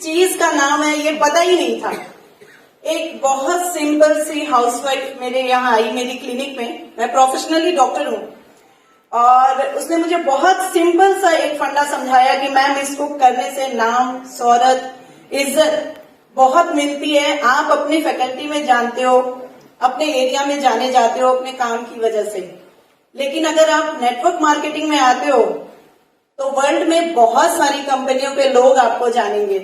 चीज का नाम है ये पता ही नहीं था। एक बहुत सिंपल सी हाउसवाइफ मेरे यहाँ आई मेरी क्लिनिक में, मैं प्रोफेशनली डॉक्टर हूँ, और उसने मुझे बहुत सिंपल सा एक फंडा समझाया कि मैम इसको करने से नाम, शोहरत, इज्जत बहुत मिलती है। आप अपनी फैकल्टी में जानते हो, अपने एरिया में जाने जाते हो अपने काम की वजह से, लेकिन अगर आप नेटवर्क मार्केटिंग में आते हो तो वर्ल्ड में बहुत सारी कंपनियों के लोग आपको जानेंगे,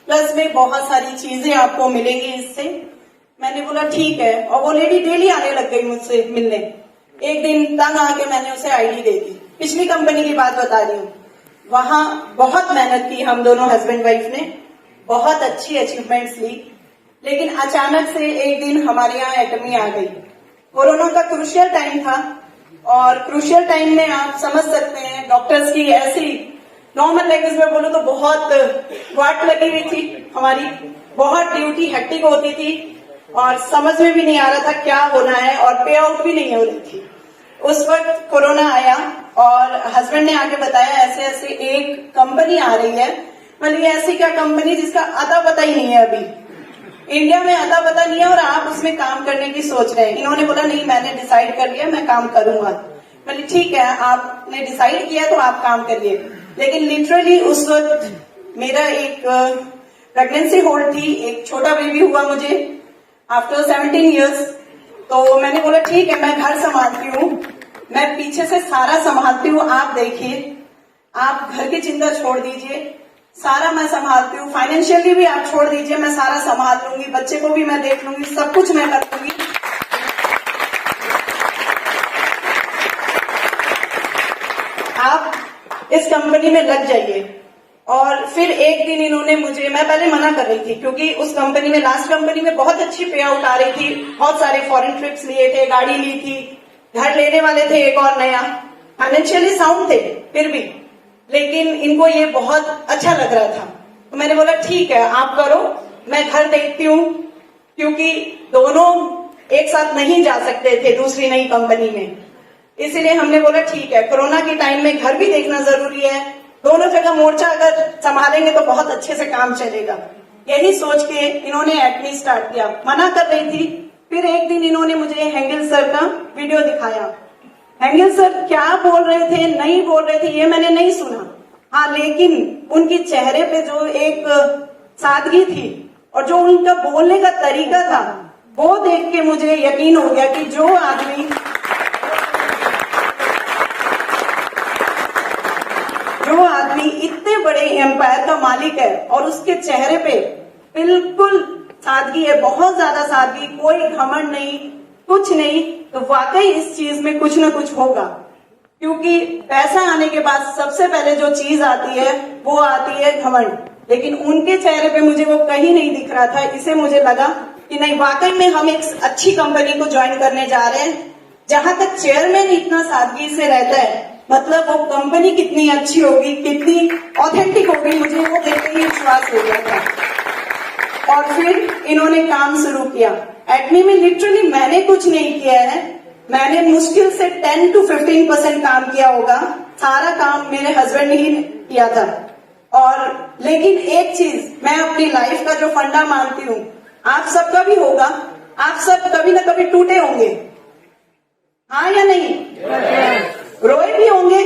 प्लस में बहुत सारी चीजें आपको मिलेंगी इससे। मैंने बोला ठीक है, और वो लेडी डेली आने लग गई मुझसे मिलने। एक दिन तंग आके मैंने उसे आईडी दे दी। पिछली कंपनी की बात बता रही हूँ। वहां बहुत मेहनत की हम दोनों हस्बैंड वाइफ ने, बहुत अच्छी अचीवमेंट्स ली, लेकिन अचानक से एक दिन हमारे यहाँ एटमी आ गई। कोरोना का क्रूशियल टाइम था, और क्रूशियल टाइम में आप समझ सकते हैं डॉक्टर्स की ऐसी, नॉर्मल लैंग्वेज में बोलो तो बहुत वाट लगी हुई थी हमारी, बहुत ड्यूटी हेक्टिक होती थी, और समझ में भी नहीं आ रहा था क्या होना है, और पे आउट भी नहीं हो रही थी। उस वक्त कोरोना आया और हस्बैंड ने आके बताया ऐसे ऐसे एक कंपनी आ रही है। मतलब ऐसी क्या कंपनी जिसका अता पता ही नहीं है, अभी इंडिया में अता पता नहीं है, और आप उसमें काम करने की सोच रहे हैं। इन्होंने बोला नहीं, मैंने डिसाइड कर लिया, मैं काम करूंगा। मतलब ठीक है, आपने डिसाइड किया तो आप काम करिए। लेकिन लिटरली उस वक्त मेरा एक प्रेगनेंसी होल्ड थी, एक छोटा बेबी हुआ मुझे आफ्टर 17 इयर्स। तो मैंने बोला ठीक है, मैं घर संभालती हूँ, मैं पीछे से सारा संभालती हूँ, आप देखिए, आप घर की चिंता छोड़ दीजिए, सारा मैं संभालती हूँ, फाइनेंशियली भी आप छोड़ दीजिए, मैं सारा संभाल लूंगी, बच्चे को भी मैं देख लूंगी, सब कुछ मैं कर लूंगी। आप इस कंपनी में लग जाइए। और फिर एक दिन इन्होंने मुझे, मैं पहले मना कर रही थी क्योंकि उस कंपनी में, लास्ट कंपनी में बहुत अच्छी पे आउट आ रही थी, बहुत सारे फॉरेन ट्रिप्स लिए थे, गाड़ी ली थी, घर लेने वाले थे एक और नया, फाइनेंशियली साउंड थे फिर भी, लेकिन इनको ये बहुत अच्छा लग रहा था। तो मैंने बोला ठीक है आप करो, मैं घर देखती हूँ, क्योंकि दोनों एक साथ नहीं जा सकते थे दूसरी नई कंपनी में। इसीलिए हमने बोला ठीक है, कोरोना के टाइम में घर भी देखना जरूरी है, दोनों जगह मोर्चा अगर संभालेंगे तो बहुत अच्छे से काम चलेगा। यही सोच के इन्होंने एटमी स्टार्ट किया। मना कर रही थी, फिर एक दिन इन्होंने मुझे हेंगल सर का वीडियो दिखाया। हेंगल सर क्या बोल रहे थे, नहीं बोल रहे थे, ये मैंने नहीं सुना। हाँ, लेकिन उनके चेहरे पे जो एक सादगी थी और जो उनका बोलने का तरीका था, वो देख के मुझे यकीन हो गया कि जो आदमी इतने बड़े एम्पायर का मालिक है और उसके चेहरे पे बिल्कुल सादगी है, बहुत ज्यादा सादगी, कोई घमंड नहीं, कुछ नहीं, तो वाकई इस चीज में कुछ न कुछ होगा। क्योंकि पैसा आने के बाद सबसे पहले जो चीज आती है वो आती है घमंड, लेकिन उनके चेहरे पे मुझे वो कहीं नहीं दिख रहा था। इसे मुझे लगा कि नहीं, वाकई में हम एक अच्छी कंपनी को ज्वाइन करने जा रहे हैं। जहां तक चेयरमैन इतना सादगी से रहता है, मतलब वो कंपनी कितनी अच्छी होगी, कितनी ऑथेंटिक होगी, मुझे वो देख के ही विश्वास हो गया था। और फिर इन्होंने काम शुरू किया। एटमी में लिटरली मैंने कुछ नहीं किया है, मैंने मुश्किल से 10 to 15% काम किया होगा, सारा काम मेरे हस्बैंड ने ही किया था। और लेकिन एक चीज मैं अपनी लाइफ का जो फंडा मानती हूँ, आप सबका भी होगा, आप सब कभी ना कभी टूटे होंगे, हाँ या नहीं? रोए भी होंगे,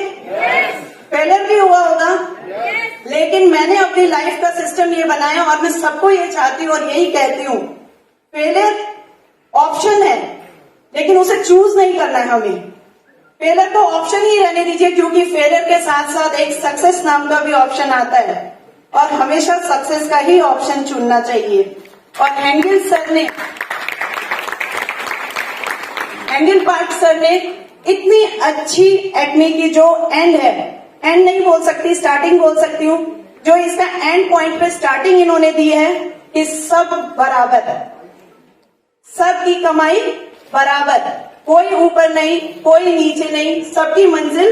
फेलियर भी हुआ होगा, लेकिन मैंने अपनी लाइफ का सिस्टम ये बनाया और मैं सबको ये चाहती हूँ और यही कहती हूँ, फेलियर ऑप्शन है लेकिन उसे चूज नहीं करना है हमें। फेलियर को ऑप्शन ही रहने दीजिए, क्योंकि फेलियर के साथ साथ एक सक्सेस नाम का भी ऑप्शन आता है और हमेशा सक्सेस का ही ऑप्शन चुनना चाहिए। और एंगल पार्क सर ने इतनी अच्छी एटमी की जो एंड है, एंड नहीं बोल सकती, स्टार्टिंग बोल सकती हूँ, जो इसका एंड पॉइंट पे स्टार्टिंग इन्होंने दी है कि सब बराबर है, सबकी कमाई बराबर, कोई ऊपर नहीं, कोई नीचे नहीं, सबकी मंजिल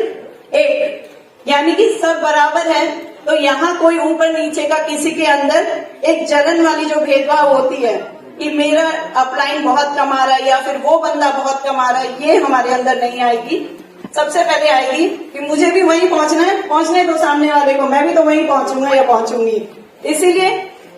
एक, यानी कि सब बराबर है। तो यहाँ कोई ऊपर नीचे का किसी के अंदर एक जलन वाली जो भेदभाव होती है कि मेरा अपलाइन बहुत कमा रहा है या फिर वो बंदा बहुत कमा रहा है, ये हमारे अंदर नहीं आएगी। सबसे पहले आएगी कि मुझे भी वहीं पहुंचना है, पहुंचने दो सामने वाले को, मैं भी तो वहीं पहुंचूंगा या पहुंचूंगी। इसीलिए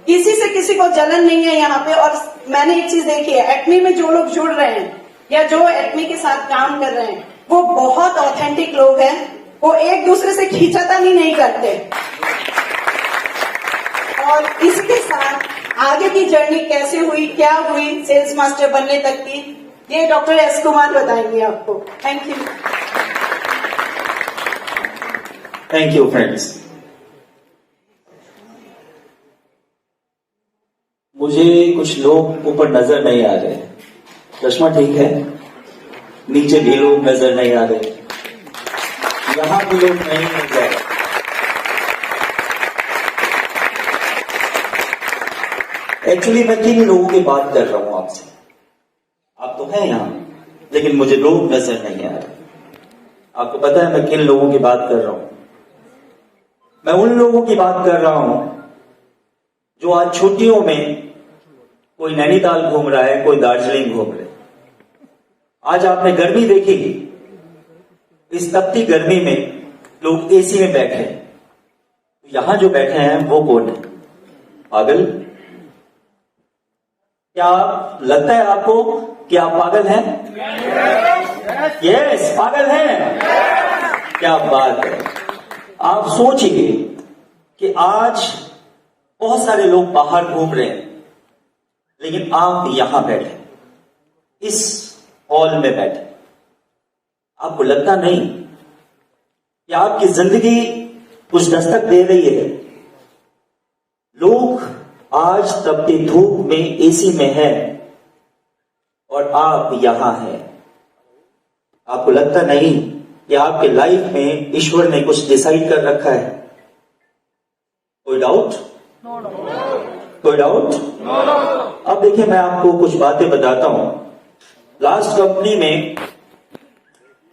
किसी से किसी को जलन नहीं है यहाँ पे। और मैंने एक चीज देखी है, एक्मे में जो लोग जुड़ रहे हैं या जो एक्मे के साथ काम कर रहे हैं वो बहुत ऑथेंटिक लोग हैं, वो एक दूसरे से खींचातानी नहीं करते। और इसके साथ आगे की जर्नी कैसे हुई, क्या हुई सेल्स मास्टर बनने तक की, ये डॉक्टर एस कुमार बताएंगे आपको। Thank you. Thank you friends. मुझे कुछ लोग ऊपर नजर नहीं आ रहे, चश्मा ठीक है, नीचे भी लोग नजर नहीं आ रहे, यहां भी लोग नहीं नजर आ रहे। एक्चुअली मैं किन लोगों की बात कर रहा हूं आपसे? आप तो हैं यहां, लेकिन मुझे लोग नजर नहीं आ रहे। आपको पता है मैं किन लोगों की बात कर रहा हूं? मैं उन लोगों की बात कर रहा हूं जो आज छुट्टियों में कोई नैनीताल घूम रहा है, कोई दार्जिलिंग घूम रहा है। आज आपने गर्मी देखी, इस तपती गर्मी में लोग एसी में बैठे हैं। यहां जो बैठे हैं वो कौन है? पागल? क्या लगता है आपको कि आप पागल हैं? यस, पागल हैं। क्या बात है। आप सोचिए कि आज बहुत सारे लोग बाहर घूम रहे हैं, लेकिन आप यहां बैठे, इस हॉल में बैठे। आपको लगता नहीं कि आपकी जिंदगी कुछ दस्तक दे रही है? लोग आज तपती धूप में एसी में हैं और आप यहां हैं। आपको लगता नहीं कि आपके लाइफ में ईश्वर ने कुछ डिसाइड कर रखा है? कोई डाउट? कोई डाउट? अब देखिए, मैं आपको कुछ बातें बताता हूं। लास्ट कंपनी में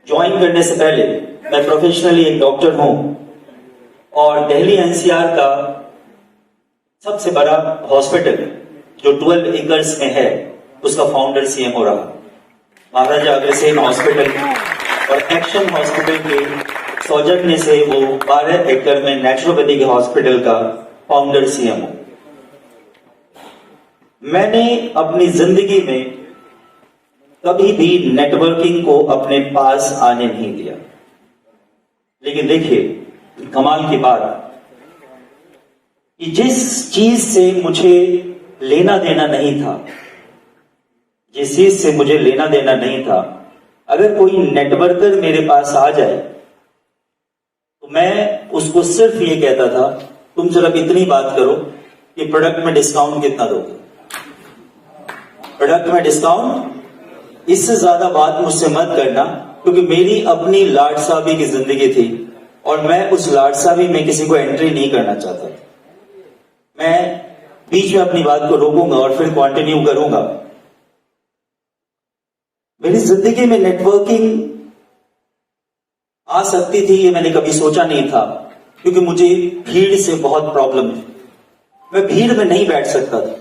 ज्वाइन करने से पहले मैं प्रोफेशनली एक डॉक्टर हूं और दिल्ली एनसीआर का सबसे बड़ा हॉस्पिटल जो 12 एकर्स में है उसका फाउंडर सीएमओ रहा। महाराजा अग्रसेन हॉस्पिटल और एक्शन हॉस्पिटल के सौजन्य से वो 12 एकड़ में नेचुरोपैथी के हॉस्पिटल का फाउंडर सीएमओ। मैंने अपनी जिंदगी में कभी भी नेटवर्किंग को अपने पास आने नहीं दिया। लेकिन देखिए कमाल की बात कि जिस चीज से मुझे लेना देना नहीं था, जिस चीज से मुझे लेना देना नहीं था, अगर कोई नेटवर्कर मेरे पास आ जाए तो मैं उसको सिर्फ ये कहता था, तुम सिर्फ इतनी बात करो कि प्रोडक्ट में डिस्काउंट कितना दोगे, प्रोडक्ट में डिस्काउंट। इससे ज्यादा बात मुझसे मत करना, क्योंकि मेरी अपनी लाडसाबी की जिंदगी थी और मैं उस लाडसाबी में किसी को एंट्री नहीं करना चाहता। मैं बीच में अपनी बात को रोकूंगा और फिर कंटिन्यू करूंगा। मेरी जिंदगी में नेटवर्किंग आ सकती थी ये मैंने कभी सोचा नहीं था, क्योंकि मुझे भीड़ से बहुत प्रॉब्लम थी। मैं भीड़ में नहीं बैठ सकता था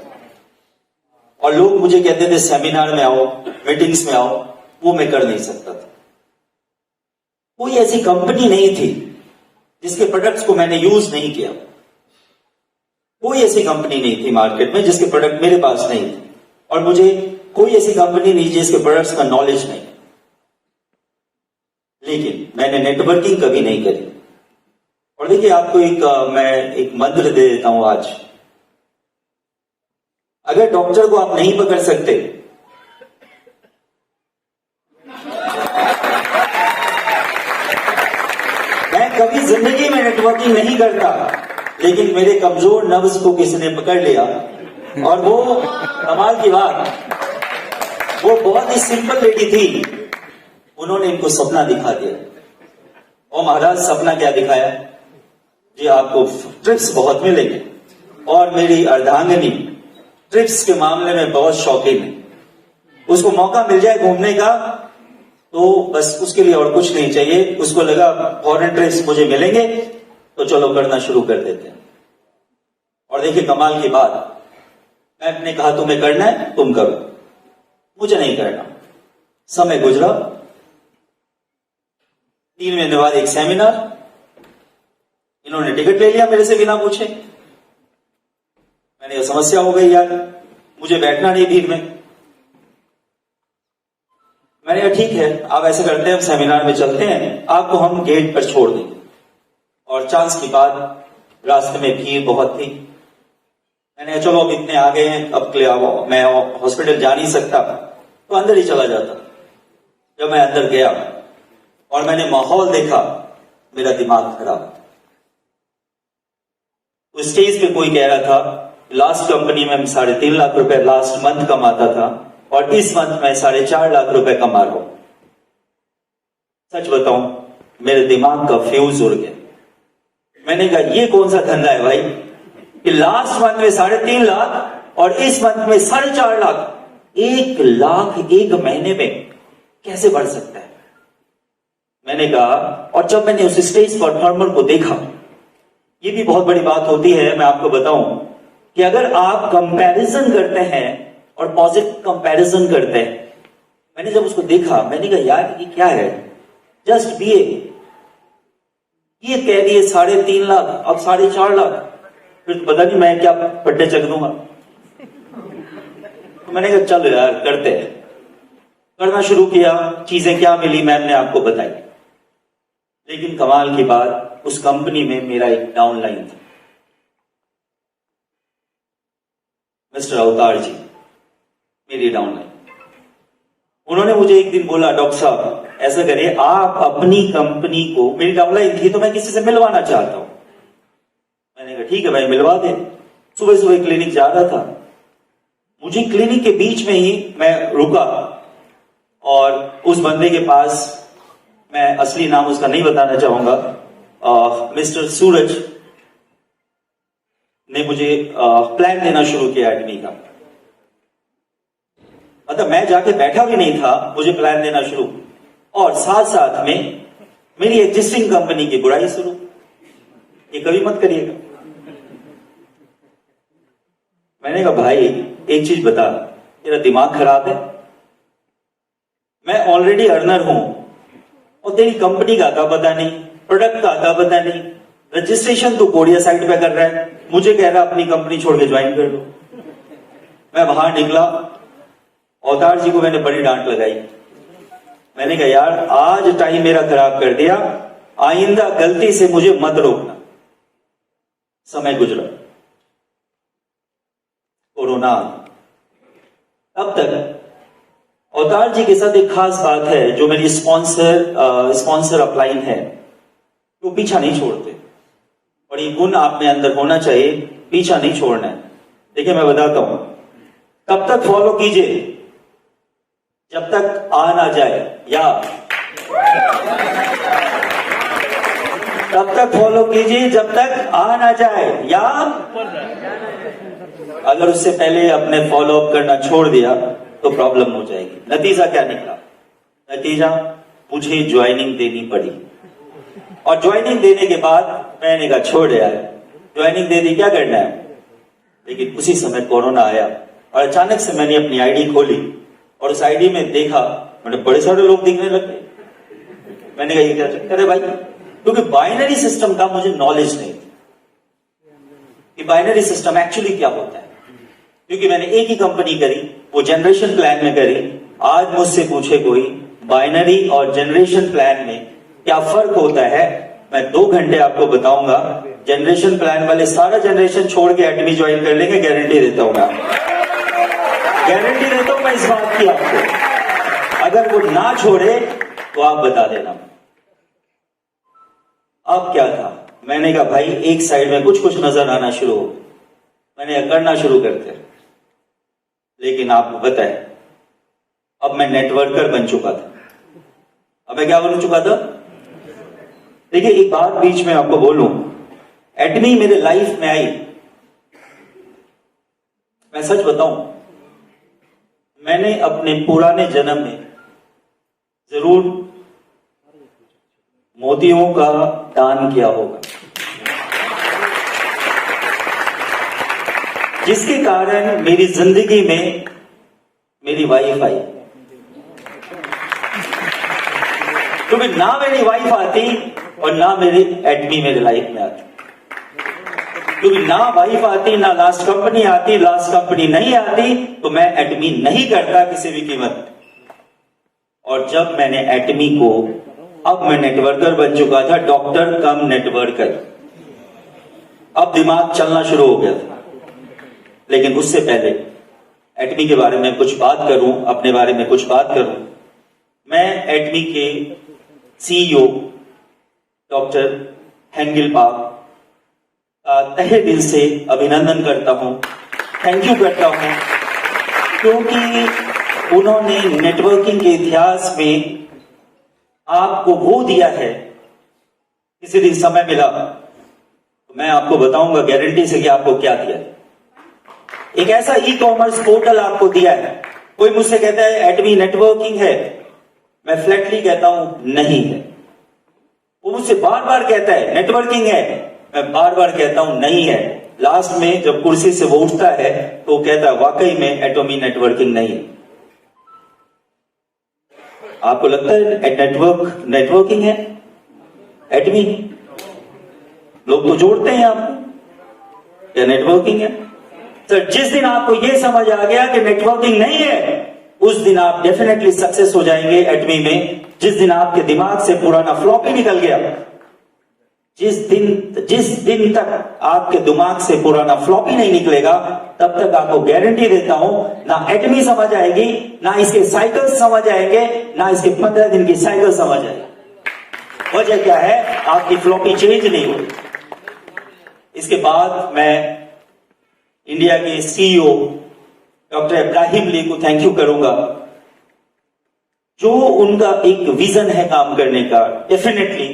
और लोग मुझे कहते थे सेमिनार में आओ, मीटिंग्स में आओ, वो मैं कर नहीं सकता था। कोई ऐसी कंपनी नहीं थी जिसके प्रोडक्ट्स को मैंने यूज नहीं किया। कोई ऐसी कंपनी नहीं थी मार्केट में जिसके प्रोडक्ट मेरे पास नहीं थे, और मुझे कोई ऐसी कंपनी नहीं जिसके प्रोडक्ट्स का नॉलेज नहीं। लेकिन मैंने नेटवर्किंग कभी नहीं करी। और देखिए आपको मैं एक मंत्र दे देता हूं आज। अगर डॉक्टर को आप नहीं पकड़ सकते, मैं कभी जिंदगी में नेटवर्किंग नहीं करता, लेकिन मेरे कमजोर नर्व्स को किसी ने पकड़ लिया। और वो कमाल की बात, वो बहुत ही सिंपल लेडी थी, उन्होंने इनको सपना दिखा दिया। और महाराज सपना क्या दिखाया जी? आपको ट्रिप्स बहुत मिलेंगे, और मेरी अर्धांगिनी ट्रिप्स के मामले में बहुत शौकीन है। उसको मौका मिल जाए घूमने का तो बस उसके लिए और कुछ नहीं चाहिए। उसको लगा फॉरेन ट्रिप्स मुझे मिलेंगे तो चलो करना शुरू कर देते हैं। और देखिए कमाल की बात, मैं अपने कहा तुम्हें करना है तुम करो, मुझे नहीं करना। समय गुजरा, 3 महीने बाद एक सेमिनार, इन्होंने टिकट ले लिया मेरे से बिना पूछे। मैंने मैंने कहा समस्या हो गई यार, मुझे बैठना नहीं भीड़ में। मैंने कहा ठीक है, आप ऐसे करते हैं, हम सेमिनार में चलते हैं, आपको हम गेट पर छोड़ देंगे। और चांस की बात, रास्ते में भीड़ बहुत थी। मैंने कहा चलो अब इतने आ गए हैं, अब के लिए मैं हॉस्पिटल जा नहीं सकता, तो अंदर ही चला जाता। जब मैं अंदर गया और मैंने माहौल देखा, मेरा दिमाग खराब। उस स्टेज पे कोई कह रहा था लास्ट कंपनी में 3.5 लाख रुपए लास्ट मंथ कमाता था और इस मंथ में 4.5 लाख रुपए कमा रहा हूं। सच बताऊं, मेरे दिमाग का फ्यूज उड़ गया। मैंने कहा ये कौन सा धंधा है भाई कि लास्ट मंथ में 3.5 लाख और इस मंथ में 4.5 लाख। 1 लाख एक महीने में कैसे बढ़ सकता है? मैंने कहा, और जब मैंने उस स्टेज परफॉर्मर को देखा, ये भी बहुत बड़ी बात होती है, मैं आपको बताऊं कि अगर आप कंपैरिजन करते हैं और पॉजिटिव कंपैरिजन करते हैं, मैंने जब उसको देखा, मैंने कहा यार ये क्या है, जस्ट बीए, ये कह रही है 3.5 लाख, अब 4.5 लाख, फिर तो पता नहीं मैं क्या पट्टे चक दूंगा। तो मैंने कहा चल यार करते हैं। करना शुरू किया, चीजें क्या मिली मैम ने आपको बताई। लेकिन कमाल की बात, उस कंपनी में मेरा एक डाउनलाइन था, मिस्टर अवतार जी, मेरी डाउनलाइन। उन्होंने मुझे एक दिन बोला, डॉक्टर साहब ऐसा करिए, आप अपनी कंपनी को, मेरी डाउनलाइन थी तो मैं किसी से मिलवाना चाहता हूं। मैंने कहा ठीक है भाई मिलवा दे। सुबह सुबह क्लिनिक जा रहा था, मुझे क्लिनिक के बीच में ही मैं रुका और उस बंदे के पास, मैं असली नाम उसका नहीं बताना चाहूंगा, मिस्टर सूरज ने मुझे प्लान देना शुरू किया एडमी का। मतलब मैं जाके बैठा भी नहीं था, मुझे प्लान देना शुरू, और साथ साथ में मेरी एग्जिस्टिंग कंपनी की बुराई शुरू। ये कभी मत करिएगा। मैंने कहा भाई एक चीज बता, तेरा दिमाग खराब है? मैं ऑलरेडी अर्नर हूं और तेरी कंपनी का आता पता नहीं, प्रोडक्ट का आता पता नहीं, रजिस्ट्रेशन तो कोरिया साइट पे कर रहा है, मुझे कह रहा अपनी कंपनी छोड़ के ज्वाइन कर लो। मैं बाहर निकला, अवतार जी को मैंने बड़ी डांट लगाई। मैंने कहा यार आज टाइम मेरा खराब कर दिया, आइंदा गलती से मुझे मत रोकना। समय गुजरा, कोरोना। अब तक अवतार जी के साथ एक खास बात है, जो मेरी स्पॉन्सर अपलाइन है, वो पीछा नहीं छोड़ते, और ये गुण आप में अंदर होना चाहिए, पीछा नहीं छोड़ना है। देखिए मैं बताता हूं, कब तक फॉलो कीजिए, जब तक आ ना जाए, या तब तक फॉलो कीजिए जब तक आ ना जाए, या अगर उससे पहले अपने फॉलो अप करना छोड़ दिया तो प्रॉब्लम हो जाएगी। नतीजा क्या निकला? नतीजा मुझे ज्वाइनिंग देनी पड़ी, और ज्वाइनिंग देने के बाद मैंने कहा छोड़ यार, ज्वाइनिंग दे दी, क्या करना है। लेकिन उसी समय कोरोना आया और अचानक से मैंने अपनी आईडी खोली और उस आईडी में देखा, मैंने बड़े सारे लोग दिखने लगे। मैंने कहा ये क्या चक्कर है भाई, क्योंकि बाइनरी सिस्टम का मुझे नॉलेज नहीं कि बाइनरी सिस्टम एक्चुअली क्या होता है। क्योंकि मैंने एक ही कंपनी करी, वो जनरेशन प्लान में करी। आज मुझसे पूछे कोई बाइनरी और जनरेशन प्लान में क्या फर्क होता है, मैं 2 घंटे आपको बताऊंगा। जनरेशन प्लान वाले सारा जनरेशन छोड़ के एडमी ज्वाइन कर लेंगे, गारंटी देता हूं मैं, गारंटी देता हूं मैं इस बात की आपको। अगर वो ना छोड़े तो आप बता देना। अब क्या था, मैंने कहा भाई एक साइड में कुछ कुछ नजर आना शुरू हो, मैंने करना शुरू करते। लेकिन आपको पता है, अब मैं नेटवर्कर बन चुका था। अब मैं क्या बन चुका था? देखिए एक बात बीच में आपको बोलूं, एडमी मेरे लाइफ में आई, मैं सच बताऊं, मैंने अपने पुराने जन्म में जरूर मोतियों का दान किया होगा, जिसके कारण मेरी जिंदगी में मेरी वाइफ आई। क्योंकि ना मेरी वाइफ आती और ना मेरी एडमी मेरे लाइफ में आती। क्योंकि ना वाइफ आती, ना लास्ट कंपनी आती, लास्ट कंपनी नहीं आती तो मैं एटमी नहीं करता किसी भी कीमत। और जब मैंने एटमी को, अब मैं नेटवर्कर बन चुका था, डॉक्टर कम नेटवर्कर, अब दिमाग चलना शुरू हो गया था। लेकिन उससे पहले एटमी के बारे में कुछ बात करूं, अपने बारे में कुछ बात करूं। मैं एटमी के सीईओ डॉक्टर हेंगिल पाक का तहे दिल से अभिनंदन करता हूं, थैंक यू करता हूं, क्योंकि उन्होंने नेटवर्किंग के इतिहास में आपको वो दिया है। किसी दिन समय मिला तो मैं आपको बताऊंगा गारंटी से कि आपको क्या दिया है। एक ऐसा ई कॉमर्स पोर्टल आपको दिया है। कोई मुझसे कहता है एटमी नेटवर्किंग है, मैं फ्लैटली कहता हूं नहीं है। वो मुझसे बार बार कहता है नेटवर्किंग है, मैं बार बार कहता हूं नहीं है। लास्ट में जब कुर्सी से वो उठता है तो वो कहता है वाकई में एटमी नेटवर्किंग नहीं है। आपको लगता है नेटवर्किंग है एटमी? लोग तो जोड़ते हैं आपको, क्या नेटवर्किंग है? तो जिस दिन आपको यह समझ आ गया कि नेटवर्किंग नहीं है, उस दिन आप डेफिनेटली सक्सेस हो जाएंगे एटमी में। जिस दिन आपके दिमाग से पुराना फ्लॉपी निकल गया, जिस दिन तक आपके दिमाग से पुराना फ्लॉपी नहीं निकलेगा, तब तक आपको गारंटी देता हूं ना एटमी समझ आएगी, ना इसके साइकिल समझ आएंगे, ना इसके 15 दिन की साइकिल समझ आएगी। वजह क्या है? आपकी फ्लॉपी चेंज नहीं हुई। इसके बाद मैं इंडिया के सीईओ डॉक्टर इब्राहिम ली को थैंक यू करूंगा, जो उनका एक विजन है काम करने का। डेफिनेटली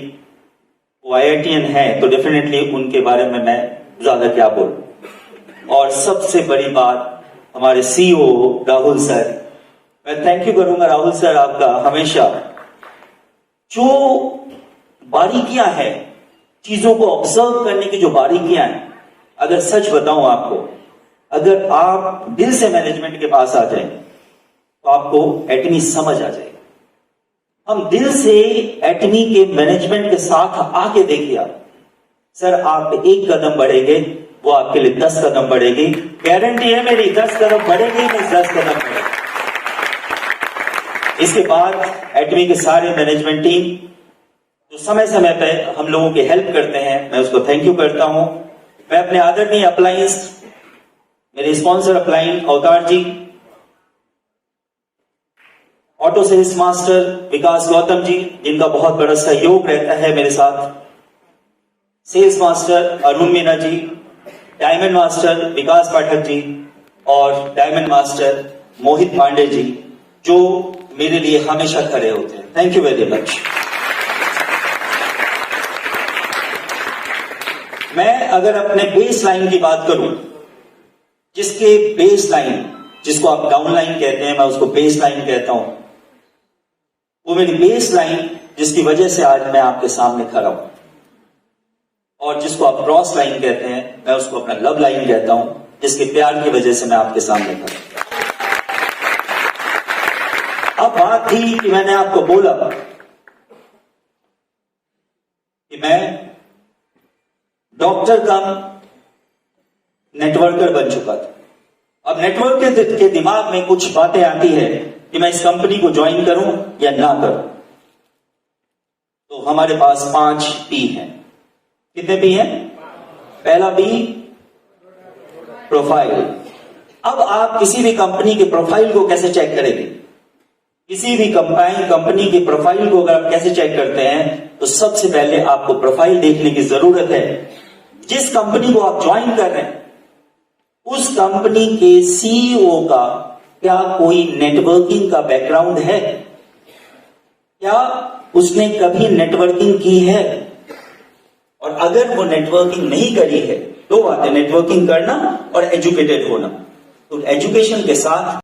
वो आईआईटीएन है तो डेफिनेटली उनके बारे में मैं ज्यादा क्या बोलूं। और सबसे बड़ी बात हमारे सीईओ राहुल सर, मैं थैंक यू करूंगा राहुल सर आपका हमेशा। जो बारीकियां हैं, चीजों को ऑब्जर्व करने की जो बारीकियां हैं, अगर सच बताऊं आपको, अगर आप दिल से मैनेजमेंट के पास आ जाए तो आपको एटमी समझ आ जाएगा। हम दिल से एटमी के मैनेजमेंट के साथ आके देखिए आप, सर आप एक कदम बढ़ेंगे, वो आपके लिए 10 कदम बढ़ेगी। गारंटी है मेरी, 10 कदम बढ़ेगी, मैं 10 कदम बढ़ेगी। इसके बाद एटमी के सारे मैनेजमेंट टीम जो समय समय पे हम लोगों की हेल्प करते हैं, मैं उसको थैंक यू करता हूं। मैं अपने आदरणीय अप्लायंस, मेरे स्पॉन्सर अप्लायंस अवतार जी, ऑटो सेल्स मास्टर विकास गौतम जी, जिनका बहुत बड़ा सहयोग रहता है मेरे साथ, sales master Arun Meena ji, diamond master विकास पाठक जी और डायमंड मास्टर मोहित पांडे जी, जो मेरे लिए हमेशा खड़े होते हैं। Thank you very much. मैं अगर अपने बेस लाइन की बात करूं, जिसके बेस लाइन, जिसको आप डाउन लाइन कहते हैं, मैं उसको बेस लाइन कहता हूं, वो मेरी बेस लाइन जिसकी वजह से आज मैं आपके सामने खड़ा हूं। और जिसको आप क्रॉस लाइन कहते हैं, मैं उसको अपना लव लाइन कहता हूं, जिसके प्यार की वजह से मैं आपके सामने खड़ा हूं। अब बात थी कि मैंने आपको बोला कि मैं डॉक्टर कम नेटवर्कर बन चुका था। अब नेटवर्कर के दिमाग में कुछ बातें आती है कि मैं इस कंपनी को ज्वाइन करूं या ना करूं। तो हमारे पास 5 पी हैं। कितने पी हैं? पहला पी प्रोफाइल। अब आप किसी भी कंपनी के प्रोफाइल को कैसे चेक करेंगे? किसी भी कंपनी के प्रोफाइल को अगर आप कैसे चेक करते हैं, तो सबसे पहले आपको प्रोफाइल देखने की जरूरत है। जिस कंपनी को आप ज्वाइन कर रहे हैं, उस कंपनी के सीईओ का क्या कोई नेटवर्किंग का बैकग्राउंड है? क्या उसने कभी नेटवर्किंग की है? और अगर वो नेटवर्किंग नहीं करी है, दो बातें, नेटवर्किंग करना और एजुकेटेड होना। तो एजुकेशन के साथ